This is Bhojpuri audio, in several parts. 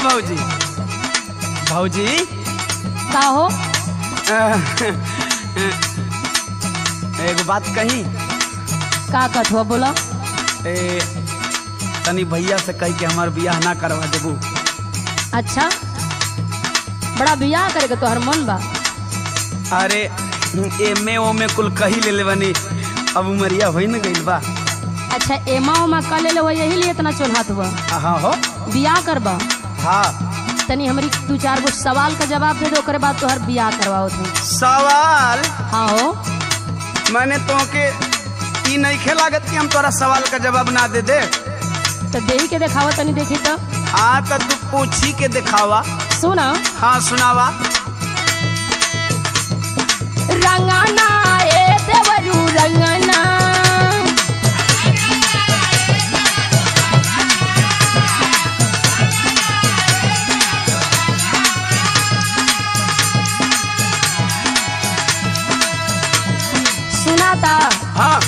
भौजी भौजी का हो? एगो बात कही। का कथ हो बोला? तनी भैया से कही के हमार बियाह ना करवा देबू। अच्छा बड़ा बियाह करे के तोहर मन बा? अरे एमे ओमे कुल कही ले बनी, अब उमरिया हो न गइल बा। अच्छा एमा उमा कर ले वो यही लिए इतना चोलहात हुआ? हाँ हो बियाह करबा? हाँ तनी हमारी 2-4 गो सवाल का जवाब दे दो, ओकरे बाद तोहर बियाह करवाओ थे। सवाल? हाँ हो। मैंने तो के ई नहीं खेलागत कि हम तोरा सवाल का जवाब ना दे दे। तो देही के दिखावा तनी देखी तो। हाँ तो तू पूछी के दिखावा। सुना। हाँ सुनावा। रंगाना ए देवरू रंगाना, सुनाता? हाँ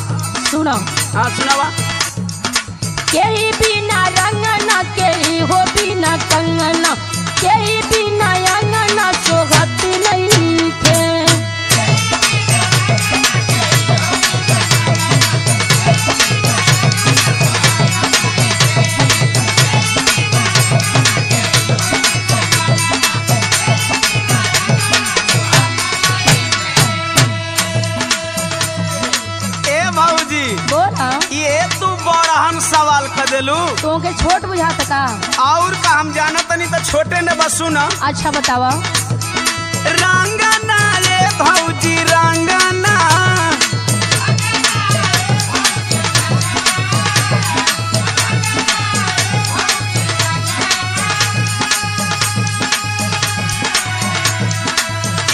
सुनो। हाँ सुनावा। केही बिना रंगना केही हो बिना कंगना, केही बिना अंगना सोगत नहीं थे। ये तू बड़हन सवाल कर देलू। तो के छोट बुझाता का? और का हम जाना तनी तो छोटे ने बस सुना। अच्छा बतावा। रंगना ये भौजी रंगना,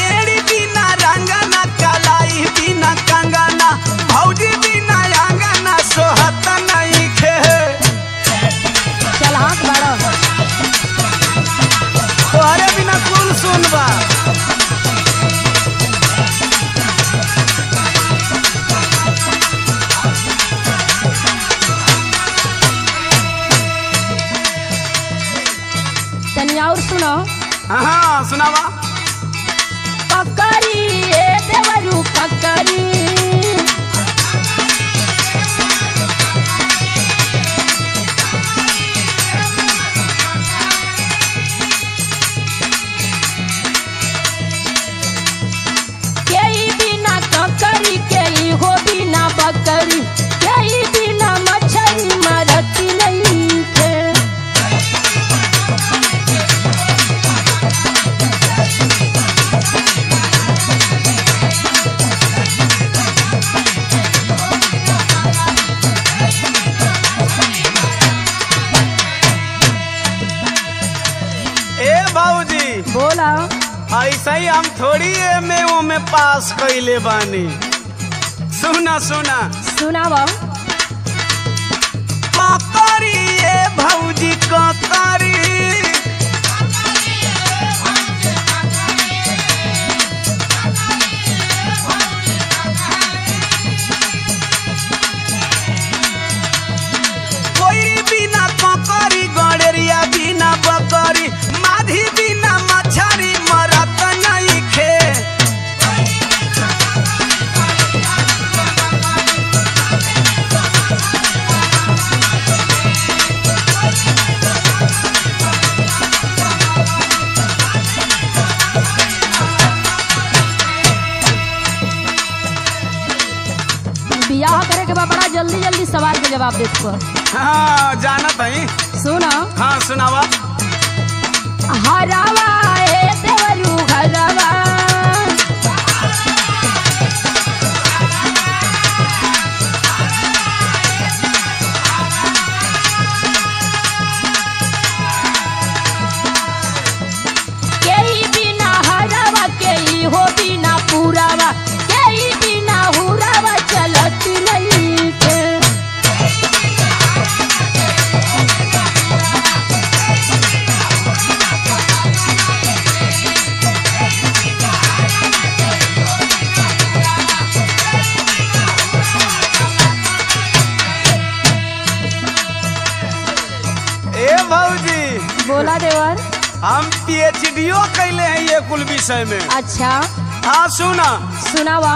एड़ी बिना रंगना कलाई बिना कंगना, भौजी बिना अंगना सोहत नहीं खे। चल हाथ बड़ा तोहरे बिना कुल सुनबा। तनी और सुनो। हाँ सुनावा। पकड़ी ए देवरू पकड़ी, केही बिना ककड़ी केही हो बिना बकरी, केही बिना मछली मरती नहीं थे। भौजी बोला। ऐसा ही हम थोड़ी एमे ओमे पास कइले बानी। सुना सुना सुनावा। ककरी ए भौजी ककरी, कोई बिना ककरी गड़ेरिया बिना बकरी, माधी बिना मछरी मरत नहीं खे। बियाह करे के बाद बड़ा जल्दी जल्दी सवाल के जवाब दे तू। हाँ जानत हई। सुना। हाँ सुनावा। हरावा ए देवरू हरावा, केही बिना हरावा केही हो बिना पुरावा, केही बिना हुरावा चलत नहीं थे। हम PhD कैले हैं ये कुल विषय में। अच्छा हाँ सुना। सुनावा।